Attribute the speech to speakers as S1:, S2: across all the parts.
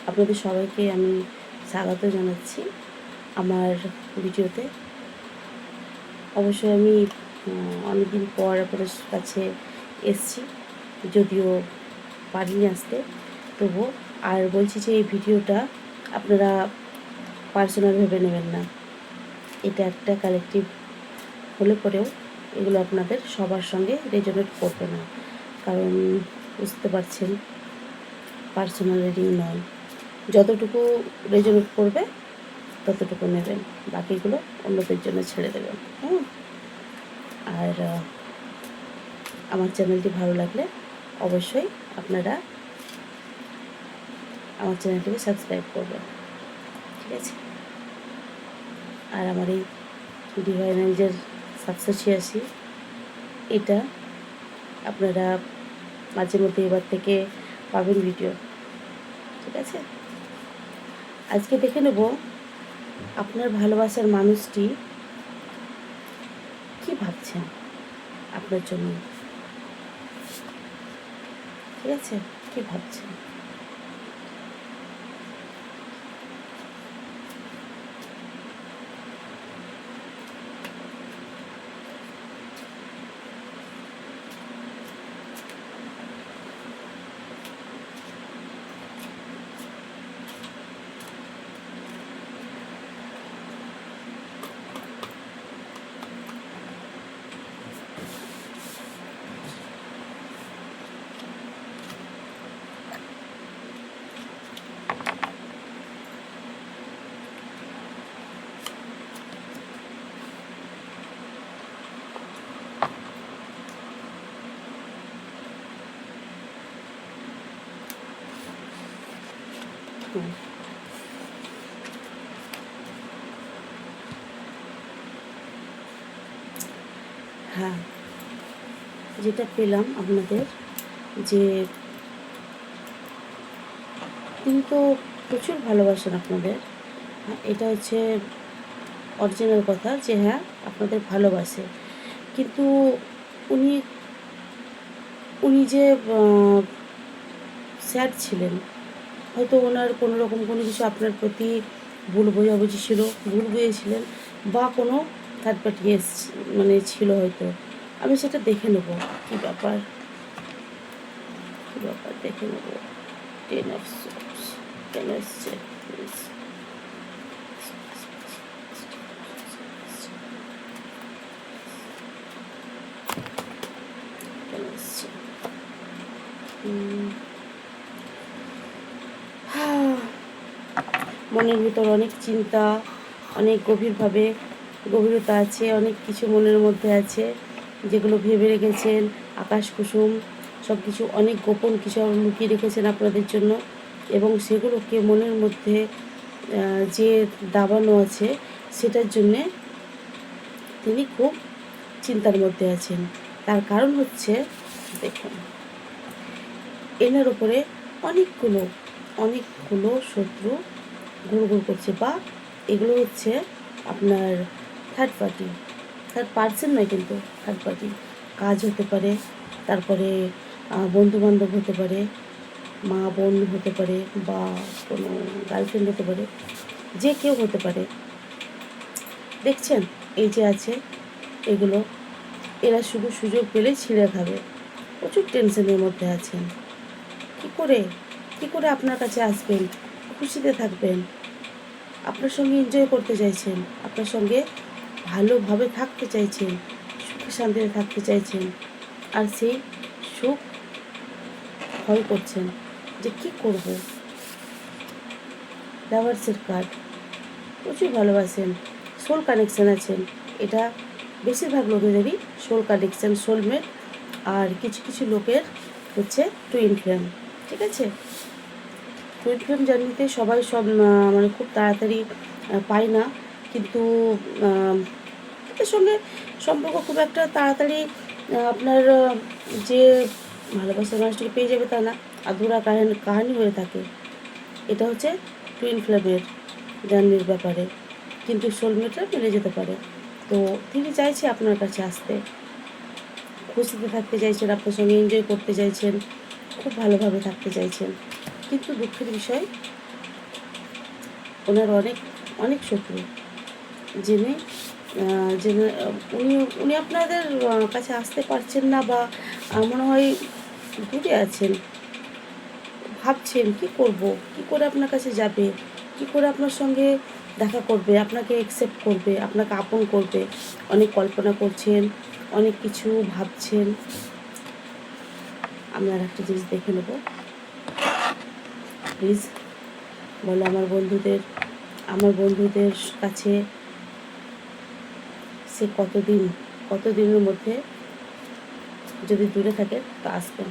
S1: আপনাদের সবাইকে আমি স্বাগত জানাচ্ছি আমার ভিডিওতে। অবশ্যই আমি অনেকদিন পর আপনাদের কাছে এসেছি, যদিও পারিনি আসতে, তবুও। আর বলছি যে এই ভিডিওটা আপনারা পার্সোনাল ভেবে নেবেন না। এটা একটা কালেকটিভ হলে পরেও এগুলো আপনাদের সবার সঙ্গে রেজোনেট করবে না, কারণ বুঝতে পারছেন পার্সোনাল রিডিং নয়। যতটুকু রেজোনেট করবে ততটুকু নেবেন, বাকিগুলো অন্যদের জন্য ছেড়ে দেবেন। আর আমার চ্যানেলটি ভালো লাগলে অবশ্যই আপনারা আমার চ্যানেলটিকে সাবস্ক্রাইব করবেন, ঠিক আছে? আর আমার এই ডিভাইন এঞ্জেল 786 এটা আপনারা মাঝে মধ্যে এবার থেকে পাবেন ভিডিও, ঠিক আছে? আজকে দেখে নেব আপনার ভালোবাসার মানুষটি কি ভাবছেন আপনার জন্য, ঠিক আছে? কি ভাবছেন? হ্যাঁ, যেটা পেলাম আপনাদের, যে তিনি তো প্রচুর ভালোবাসেন আপনাদের। এটা হচ্ছে অরিজিনাল কথা, যে হ্যাঁ আপনাদের ভালোবাসে, কিন্তু উনি উনি যে স্যাড ছিলেন, হয়তো ওনার কোনো রকম কোনো কিছু আপনার প্রতি ভুল বোঝাবুঝি ছিল, ভুল বুঝেছিলেন, বা কোনো থার্ড পার্টি মানে ছিল হয়তো। আমি সেটা দেখে নেবো কী ব্যাপার, কী ব্যাপার দেখে নেবো। 10 of Swords কেন এসছে প্লিজ? কেন এসছে? মনের ভিতর অনেক চিন্তা, অনেক গভীরতা আছে, অনেক কিছু মনের মধ্যে আছে যেগুলো ভেবে রেখেছেন। আকাশ কুসুম সব কিছু, অনেক গোপন কিছু লুকিয়ে রেখেছেন আপনাদের জন্য, এবং সেগুলোকে মনের মধ্যে যে দাবানো আছে সেটার জন্যে তিনি খুব চিন্তার মধ্যে আছেন। তার কারণ হচ্ছে, দেখুন, এনার ওপরে অনেকগুলো শত্রু ঘুরঘুর করছে, বা এগুলো হচ্ছে আপনার থার্ড পার্সন নয়, কিন্তু থার্ড পার্টি কাজ হতে পারে, তারপরে বন্ধুবান্ধব হতে পারে, মা বোন হতে পারে, বা কোনো গার্লফ্রেন্ড হতে পারে, যে কেউ হতে পারে। দেখছেন এই যে আছে এগুলো, এরা শুধু সুযোগ পেলেই ছিঁড়ে খাবে। প্রচুর টেনশনের মধ্যে আছেন। কী করে আপনার কাছে আসবেন, খুশিতে থাকবেন, আপনার সঙ্গে এনজয় করতে চাইছেন, আপনার সঙ্গে ভালোভাবে থাকতে চাইছেন, সুখে শান্তিতে থাকতে চাইছেন, আর সেই সুখ ভয় করছেন যে কী করব। লাভার্সের কার্ড, প্রচুর ভালোবাসেন, সোল কানেকশান আছেন। এটা বেশিরভাগ লোকেদেরই সোল কানেকশান, সোলমেট। আর কিছু কিছু লোকের হচ্ছে টুইন ফ্লেম, ঠিক আছে? টুইন ফ্লেম জার্নিতে সবাই মানে খুব তাড়াতাড়ি পায় না, কিন্তু এদের সঙ্গে সম্পর্ক খুব একটা তাড়াতাড়ি আপনার যে ভালোবাসার মানুষটিকে পেয়ে যাবে তা না, আধুরা কাহানি হয়ে থাকে। এটা হচ্ছে টুইন ফ্লেমের জার্নির ব্যাপারে, কিন্তু সোলমেটরা মিলে যেতে পারে। তো তিনি চাইছে আপনার কাছে আসতে, খুশিতে থাকতে চাইছেন, আপনার সঙ্গে এনজয় করতে চাইছেন, খুব ভালোভাবে থাকতে চাইছেন, কিন্তু দুঃখের বিষয় ওনার অনেক অনেক শত্রু, জেনে জেনে উনি উনি আপনাদের কাছে আসতে পারছেন না, বা মনে হয় দূরে আছেন, ভাবছেন কি করব, কি করে আপনার কাছে যাবে, কি করে আপনার সঙ্গে দেখা করবে, আপনাকে অ্যাকসেপ্ট করবে, আপনাকে আপন করবে। অনেক কল্পনা করছেন, অনেক কিছু ভাবছেন। আমি আর একটা জিনিস দেখে নেব প্লিজ। বলে আমার বন্ধুদের কাছে সে কতদিনের মধ্যে, যদি দূরে থাকে তো আসবেন।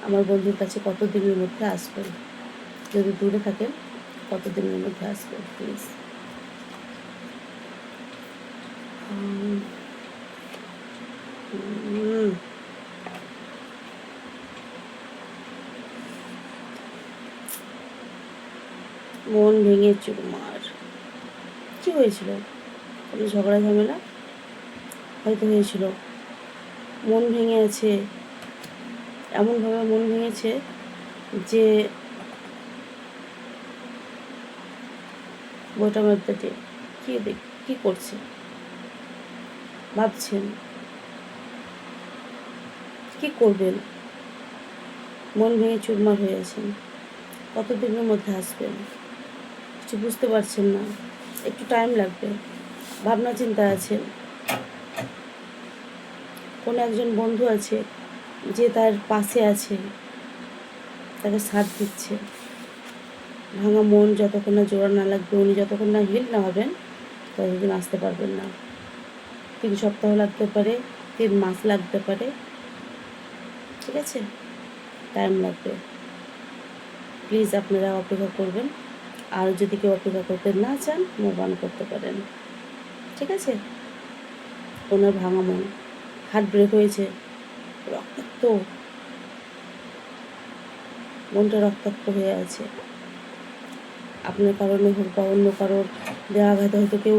S1: আমার বন্ধুর কাছে কতদিনের মধ্যে আসবেন, যদি দূরে থাকেন কতদিনের মধ্যে আসবেন প্লিজ। মন ভেঙে চুরমার। কী হয়েছিল? কোনো ঝগড়া ঝামেলা হয়তো হয়েছিল, মন ভেঙে আছে, এমনভাবে মন ভেঙেছে যে বইটা মধ্যে কী করছে ভাবছেন, কি করবেন, মন ভেঙে চুরমার হয়ে আছেন। কতদিনের মধ্যে আসবেন কিছু বুঝতে পারছেন না, একটু টাইম লাগবে, ভাবনা চিন্তা আছেন। কোনো একজন বন্ধু আছে যে তার পাশে আছে, তাকে সাথ দিচ্ছে। ভাঙা মন যতক্ষণ না জোড়া না লাগবে, উনি যতক্ষণ না হিল না হবেন ততদিন আসতে পারবেন না। 3 সপ্তাহ লাগতে পারে, 3 মাস লাগতে পারে, ঠিক আছে, টাইম লাগবে। প্লিজ আপনারা অপেক্ষা করবেন। আর যদি কেউ অপেক্ষা করতে না চান, মুভ অন করতে পারেন, ঠিক আছে। ওনার ভাঙা মন, হার্ট ব্রেক হয়েছে, রক্তাক্ত, মনটা রক্তাক্ত হয়ে আছে। আপনার কারণে হোক বা অন্য কারোর দেওয়া আঘাতে হয়তো কেউ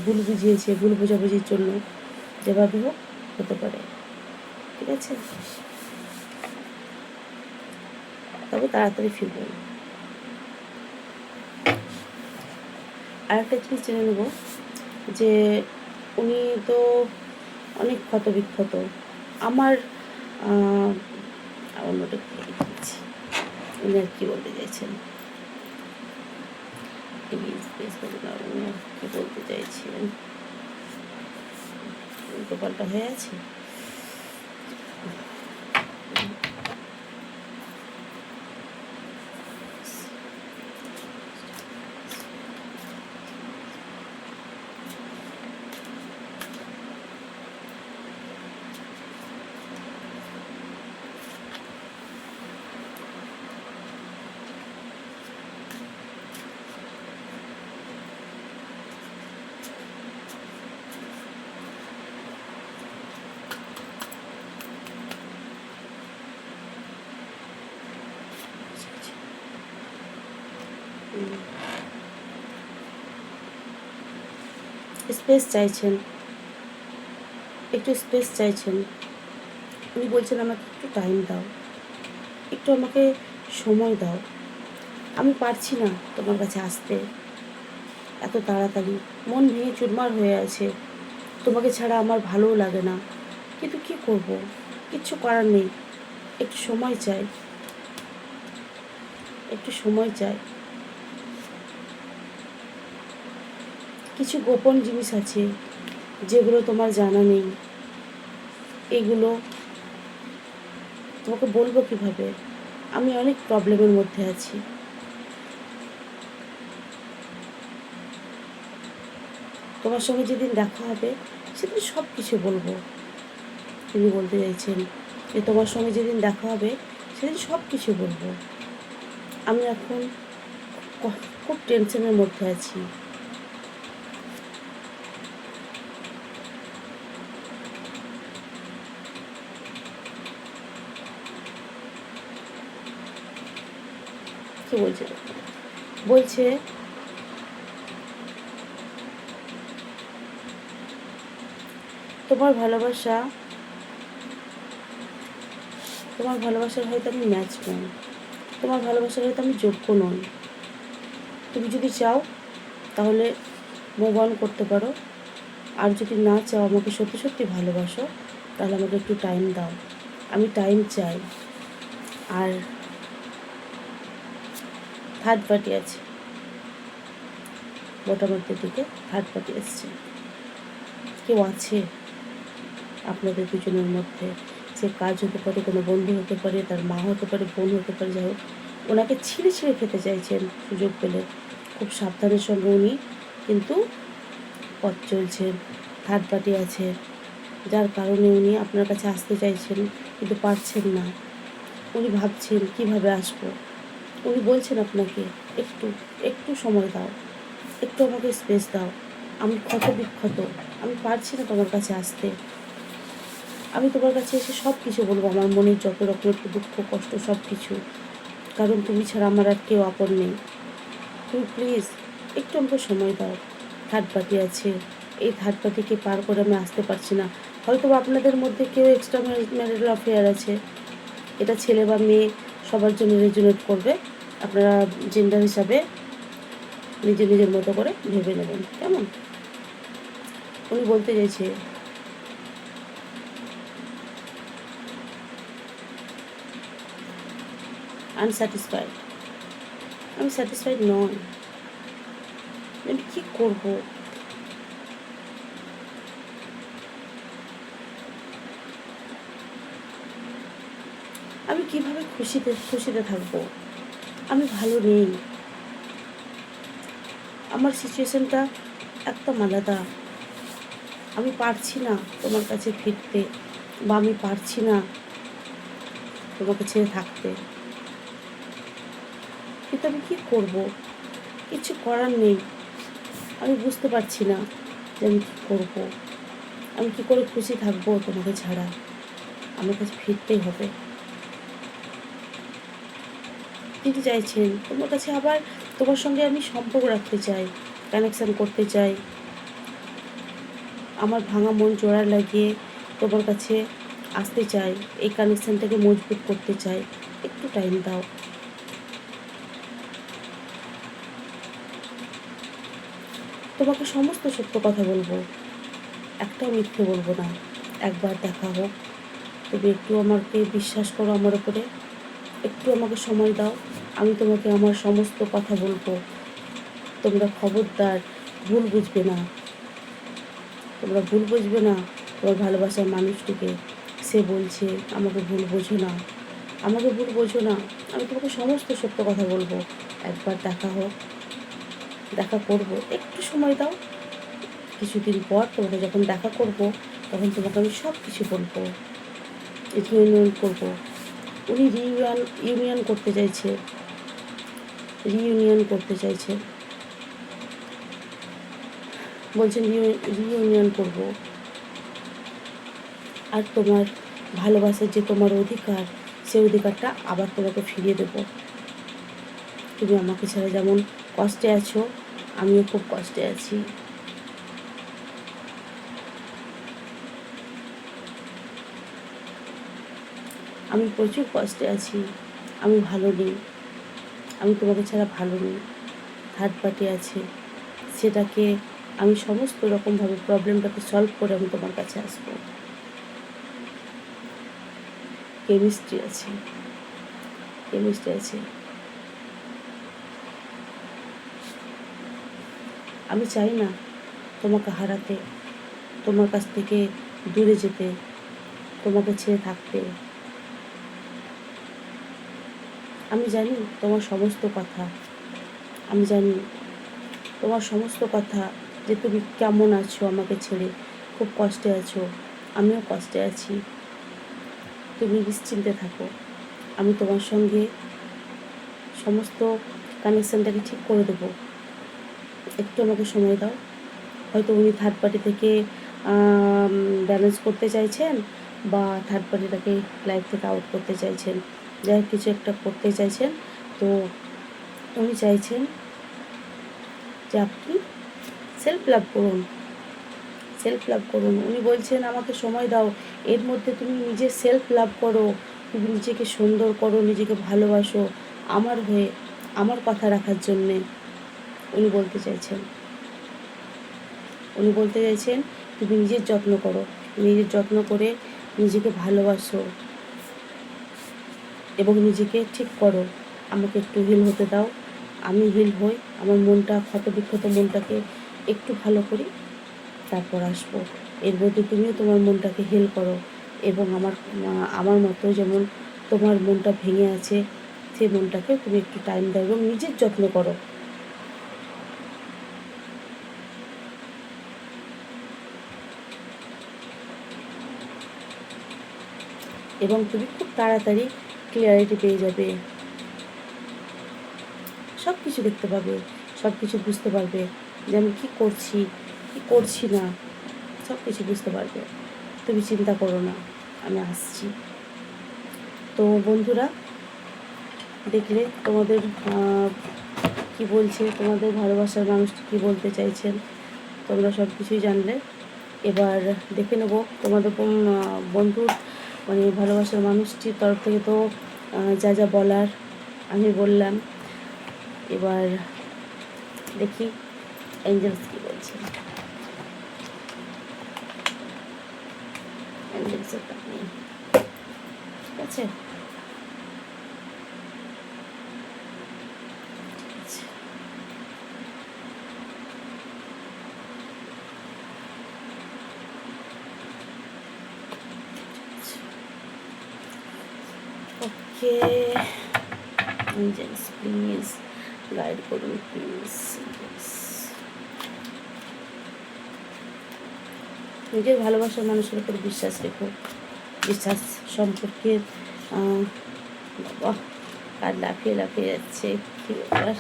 S1: ভুল বুঝিয়েছে, ভুল বোঝাবুঝির জন্য, যেভাবে হোক হতে পারে, ঠিক আছে। তবে তাড়াতাড়ি ফিরবেন। আর একটা জিনিস জেনে নেব যে উনি তো অনেক ক্ষত বিক্ষত। আমার অন্যটা দিচ্ছি, উনি আর কী বলতে চাইছেন প্লিজ প্লিজ বলুন, আর উনি আর কী বলতে চাইছেন। উল্টো পাল্টা হয়ে আছে। স্পেস চাইছেন, একটু স্পেস চাইছেন। উনি বলছেন আমাকে একটু টাইম দাও, একটু আমাকে সময় দাও, আমি পারছি না তোমার কাছে আসতে এত তাড়াতাড়ি। মন ভেঙে চুরমার হয়ে আছে, তোমাকে ছাড়া আমার ভালোও লাগে না, কিন্তু কি করব, কিচ্ছু করার নেই। একটু সময় চাই, একটু সময় চাই। কিছু গোপন জিনিস আছে যেগুলো তোমার জানা নেই, এগুলো তোমাকে বলবো কিভাবে? আমি অনেক প্রবলেমের মধ্যে আছি। তোমার সঙ্গে যেদিন দেখা হবে সেদিন সব কিছু বলবো। তিনি বলতে চাইছেন যে তোমার সঙ্গে যেদিন দেখা হবে সেদিন সব কিছু বলবো। আমি এখন খুব টেনশনের মধ্যে আছি। কি বলছে? বলছে তোমার ভালোবাসার হয়তো আমি ম্যাচ নই, তোমার ভালোবাসার হয়তো আমি যোগ্য নই। তুমি যদি চাও তাহলে মুভ অন করতে পারো, আর যদি না চাও, আমাকে সত্যি সত্যি ভালোবাসো, তাহলে আমাকে একটু টাইম দাও। আমি টাইম চাই। আর থার্ড পার্টি আছে, মোটামুটি দিকে থার্ড পার্টি এসছে। কেউ আছে আপনাদের দুজনের মধ্যে, সে কাজ হতে পারে, কোনো বন্ধু হতে পারে, তার মা হতে পারে, বোন হতে পারে, যাই হোক, ওনাকে ছিঁড়ে ছিঁড়ে খেতে চাইছেন সুযোগ পেলে। খুব সাবধানের সঙ্গে উনি কিন্তু পথ চলছেন। থার্ড পার্টি আছে, যার কারণে উনি আপনার কাছে আসতে চাইছেন কিন্তু পারছেন না। উনি ভাবছেন কীভাবে আসবো। উনি বলছেন আপনাকে একটু একটু সময় দাও, একটু আমাকে স্পেস দাও, আমি ক্ষত বিক্ষত, আমি পারছি না তোমার কাছে আসতে। আমি তোমার কাছে এসে সব কিছু বলবো, আমার মনের যত রকমের দুঃখ কষ্ট সব কিছু, কারণ তুমি ছাড়া আমার আর কেউ আপন নেই। তুমি প্লিজ একটু আমাকে সময় দাও। থার্ড পার্টি আছে, এই থার্ড পার্টিকে পার করে আমি আসতে পারছি না। হয়তো আপনাদের মধ্যে কেউ এক্সট্রা ম্যারিটাল অ্যাফেয়ার আছে, এটা ছেলে বা মেয়ে সবার জন্য রেজুনেট করবে। আপনারা জেন্ডার হিসাবে নিজের নিজের মতো করে ভেবে নেবেন, কেমন? উনি বলতে চাইছে আনস্যাটিসফাইড। আমি স্যাটিসফাইড নই। আমি কী করবো? আমি কিভাবে খুশিতে খুশিতে থাকবো? আমি ভালো নেই। আমার সিচুয়েশনটা একদম আলাদা। আমি পারছি না তোমার কাছে ফিরতে, বা আমি পারছি না তোমাকে ছেড়ে থাকতে। কিন্তু আমি কী করবো? কিছু করার নেই। আমি বুঝতে পারছি না যে আমি কী করবো। আমি কী করে খুশি থাকবো তোমাকে ছাড়া? আমার কাছে ফিরতেই হবে। দিতে চাইছেন তোমার কাছে, আবার তোমার সঙ্গে আমি সম্পর্ক রাখতে চাই, কানেকশান করতে চাই। আমার ভাঙা মন জোড়া লাগিয়ে তোমার কাছে আসতে চাই, এই কানেকশানটাকে মজবুত করতে চাই। একটু টাইম দাও। তোমাকে সমস্ত সত্য কথা বলবো, একটাও মিথ্যে বলবো না। একবার দেখা হোক, তুমি একটু আমাকে বিশ্বাস করো আমার ওপরে, একটু আমাকে সময় দাও। আমি তোমাকে আমার সমস্ত কথা বলবো। তোমরা খবরদার ভুল বুঝবে না, তোমরা ভুল বুঝবে না তোমার ভালোবাসার মানুষটিকে। সে বলছে আমাকে ভুল বোঝো না, আমাকে ভুল বোঝো না। আমি তোমাকে সমস্ত সত্য কথা বলবো। একবার দেখা হোক, দেখা করব, একটু সময় দাও। কিছুদিন পর তোমাকে যখন দেখা করব, তখন তোমাকে আমি সব কিছু বলবো, রিইউনিয়ন করবো। উনি ইউনিয়ন করতে চাইছে, রিইউনিয়ন করতে চাইছে, বলছেন রিইউনিয়ন করবো। আর তোমার ভালোবাসার যে তোমার অধিকার, সেই অধিকারটা আবার তোমাকে ফিরিয়ে দেব। তুমি আমাকে ছাড়া যেমন কষ্টে আছো, আমিও খুব কষ্টে আছি। আমি প্রচুর কষ্টে আছি। আমি ভালো নেই, আমি তোমাকে ছাড়া ভালো নেই। থার্ড পার্টি আছে, সেটাকে আমি সমস্ত রকমভাবে প্রবলেমটাকে সলভ করে আমি তোমার কাছে আসবো। কেমিস্ট্রি আছে, কেমিস্ট্রি আছে। আমি চাই না তোমাকে হারাতে, তোমার কাছ থেকে দূরে যেতে, তোমাকে ছেড়ে থাকতে। আমি জানি তোমার সমস্ত কথা, আমি জানি তোমার সমস্ত কথা, যে তুমি কেমন আছো আমাকে ছেড়ে, খুব কষ্টে আছো, আমিও কষ্টে আছি। তুমি নিশ্চিন্তে থাকো, আমি তোমার সঙ্গে সমস্ত কানেকশানটাকে ঠিক করে দেবো। একটু আমাকে সময় দাও। হয়তো উনি থার্ড পার্টি থেকে ব্যালেন্স করতে চাইছেন, বা থার্ড পার্টিটাকে লাইফ থেকে আউট করতে চাইছেন, যাই কিছু একটা করতে চাইছেন। তো উনি চাইছেন যে আপনি সেলফ লাভ করুন, সেলফ লাভ করুন। উনি বলছেন আমাকে সময় দাও, এর মধ্যে তুমি নিজে সেলফ লাভ করো, তুমি নিজেকে সুন্দর করো, নিজেকে ভালোবাসো, আমার হয়ে, আমার কথা রাখার জন্যে। উনি বলতে চাইছেন। উনি বলতে চাইছেন তুমি নিজের যত্ন করো, নিজের যত্ন করে নিজেকে ভালোবাসো এবং নিজেকে ঠিক করো। আমাকে একটু হিল হতে দাও, আমি হিল হই, আমার মনটা ক্ষত বিক্ষত মনটাকে একটু ভালো করি, তারপর আসবো। এর মধ্যে তুমিও তোমার মনটাকে হিল করো এবং আমার মতো যেমন তোমার মনটা ভেঙে আছে সেই মনটাকে তুমি একটু টাইম দাও এবং নিজের যত্ন করো। এবং তুমি খুব তাড়াতাড়ি ক্লিয়ারিটি পেয়ে যাবে, সব কিছু দেখতে পাবে, সব কিছু বুঝতে পারবে যে আমি কী করছি কী করছি না, সব কিছু বুঝতে পারবে। তুমি চিন্তা করো না, আমি আসছি। তো বন্ধুরা, দেখলে তোমাদের কি বলছে, তোমাদের ভালোবাসার মানুষটি কী বলতে চাইছেন, তোমরা সব কিছুই জানলে। এবার দেখে নেব তোমাদের বন্ধুর মানে ভালোবাসার মানুষটির তরফ থেকে তো যা যা বলার আমি বললাম। এবার দেখি অ্যাঞ্জেলস কী বলছে। অ্যাঞ্জেলসের কাহিনী ঠিক আছে। ওকে অ্যাঞ্জেলস প্লিজ গাইড করুন প্লিজ। নিজের ভালোবাসার মানুষের উপর বিশ্বাস রেখো। বিশ্বাস সম্পর্কে বাবা আর লাফিয়ে লাফিয়ে যাচ্ছে কী ব্যাপার।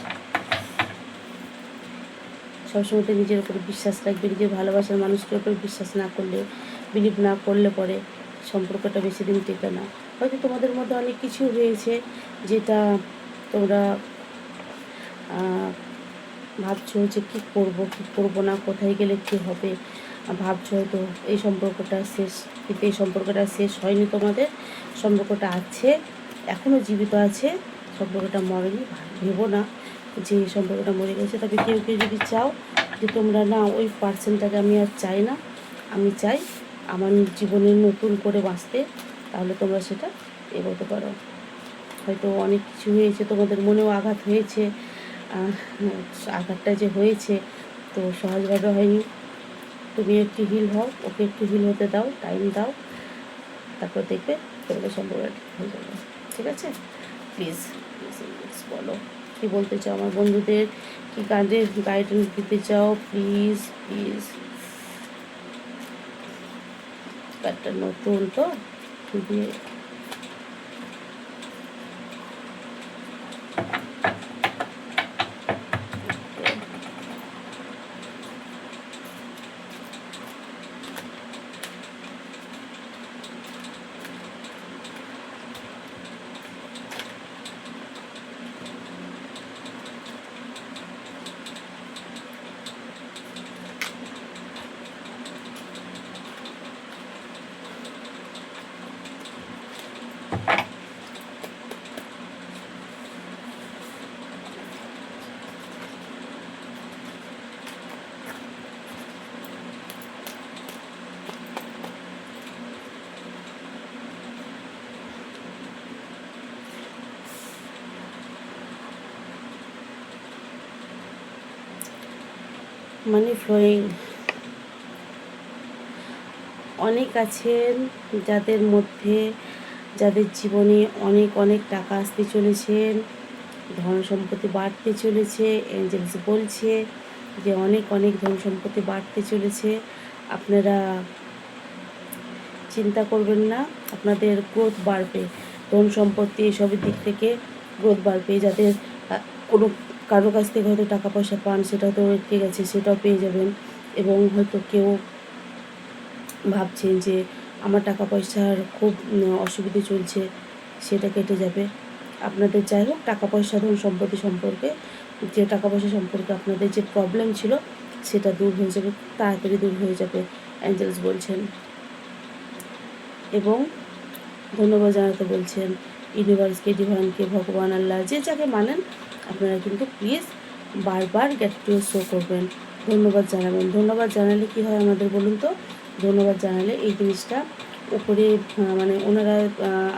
S1: সবসময় তো নিজের উপর বিশ্বাস রাখবে। নিজের ভালোবাসার মানুষটার উপর বিশ্বাস না করলে, বিলিভ না করলে পরে সম্পর্কটা বেশি দিন টেকে না। হয়তো তোমাদের মধ্যে অনেক কিছু হয়েছে যেটা তোমরা ভাবছো যে কী করবো না, কোথায় গেলে কী হবে, ভাবছো হয়তো এই সম্পর্কটা শেষ, কিন্তু এই সম্পর্কটা শেষ হয়নি। তোমাদের সম্পর্কটা আছে, এখনও জীবিত আছে, সম্পর্কটা মরেনি। ভেবো না যে সম্পর্কটা মরে গেছে। তবে কেউ কেউ যদি চাও যে তোমরা না ওই পার্সনটাকে আমি আর চাই না, আমি চাই আমার জীবনে নতুন করে বাঁচতে, তাহলে তোমরা সেটা এগোতে পারো। হয়তো অনেক কিছু হয়েছে, তোমাদের মনেও আঘাত হয়েছে, আঘাতটা যে হয়েছে তো সহজভাবে হয়নি। তুমি একটু হিল হও, ওকে একটু হিল হতে দাও, টাইম দাও, তারপর দেখবে তোমাদের সম্পর্কটা ঠিক হয়ে যাবে। ঠিক আছে? প্লিজ প্লিজ বলো কী বলতে চাও আমার বন্ধুদের, কী কাজে গাইডেন্স দিতে চাও, প্লিজ প্লিজ। কার্ডটা নতুন তো দিয়ে মানি ফ্লোয়িং। অনেক আছেন যাদের মধ্যে, যাদের জীবনে অনেক অনেক টাকা আসতে চলেছেন, ধন সম্পত্তি বাড়তে চলেছে। এঞ্জেলস বলছে যে অনেক অনেক ধন সম্পত্তি বাড়তে চলেছে। আপনারা চিন্তা করবেন না, আপনাদের গ্রোথ বাড়বে, ধন সম্পত্তি এসবের দিক থেকে গ্রোথ বাড়বে। যাদের কোনো কারো কাছ থেকে হয়তো টাকা পয়সা পান, সেটাও তো ঠিক আছে, সেটাও পেয়ে যাবেন। এবং হয়তো কেউ ভাবছেন যে আমার টাকা পয়সার খুব অসুবিধে চলছে, সেটা কেটে যাবে। আপনাদের যাই হোক টাকা পয়সা ধন সম্পত্তি সম্পর্কে, যে টাকা পয়সা সম্পর্কে আপনাদের যে প্রবলেম ছিল সেটা দূর হয়ে যাবে, তাড়াতাড়ি দূর হয়ে যাবে অ্যাঞ্জেলস বলছেন। এবং ধন্যবাদ জানাতে বলছেন ইউনিভার্সকে, ডিভাইনকে, ভগবান, আল্লাহ, যে যাকে মানেন আপনারা কিন্তু প্লিজ বারবার গ্র্যাটিটিউড শো করবেন, ধন্যবাদ জানাবেন। ধন্যবাদ জানালে কী হয় আমাদের বলুন তো? ধন্যবাদ জানালে এই জিনিসটা উপরে মানে ওনারা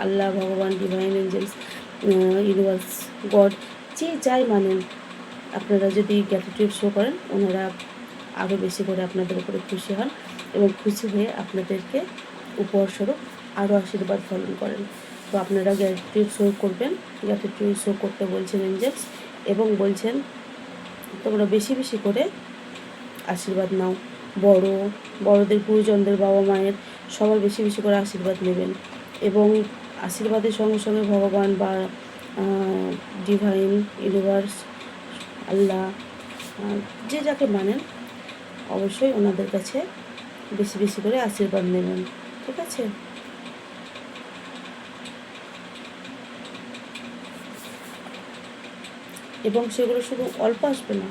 S1: আল্লাহ, ভগবান, ডিভাইন এঞ্জেলস, ইউনিভার্স, গড, যে যাই মানেন, আপনারা যদি গ্র্যাটিটিউড শো করেন ওনারা আরও বেশি করে আপনাদের উপরে খুশি হন এবং খুশি হয়ে আপনাদেরকে উপহারস্বরূপ আরও আশীর্বাদ পালন করেন। তো আপনারা গ্র্যাটিটিউড শো করবেন। গ্র্যাটিটিউড শো করতে বলছেন এঞ্জেলস এবং বলছেন তোমরা বেশি বেশি করে আশীর্বাদ নাও। বড়দের, গুরুজনদের, বাবা মায়ের সবার বেশি বেশি করে আশীর্বাদ নেবেন এবং আশীর্বাদের সঙ্গে সঙ্গে ভগবান বা ডিভাইন, ইউনিভার্স, আল্লাহ, যে যাকে মানেন অবশ্যই ওনাদের কাছে বেশি বেশি করে আশীর্বাদ নেবেন। ঠিক আছে? এবং সেগুলো শুধু অল্প আসবে না,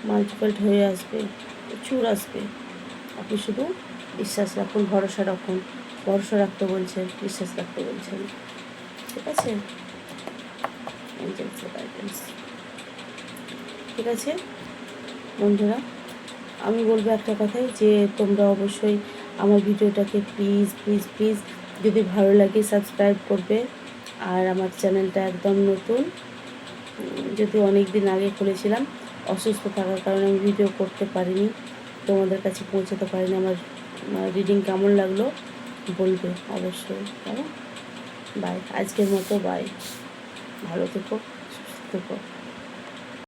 S1: মাল্টিপলড হয়ে আসবে, প্রচুর আসবে। আপনি শুধু বিশ্বাস রাখুন, ভরসা রাখুন। ভরসা রাখতে বলছেন, বিশ্বাস রাখতে বলছেন। ঠিক আছে? ঠিক আছে বন্ধুরা, আমি বলবো একটা কথাই যে তোমরা অবশ্যই আমার ভিডিওটাকে প্লিজ প্লিজ প্লিজ যদি ভালো লাগে সাবস্ক্রাইব করবে। আর আমার চ্যানেলটা একদম নতুন, যদি অনেক দিন আগে খুলেছিলাম, অসুস্থ থাকার কারণে আমি ভিডিও করতে পারিনি, তোমাদের কাছে পৌঁছাতে পারিনি। আমার রিডিং কেমন লাগলো বলবে অবশ্যই, কেমন? বাই, আজকের মতো বাই, ভালো থেকো, সুস্থ থেকো।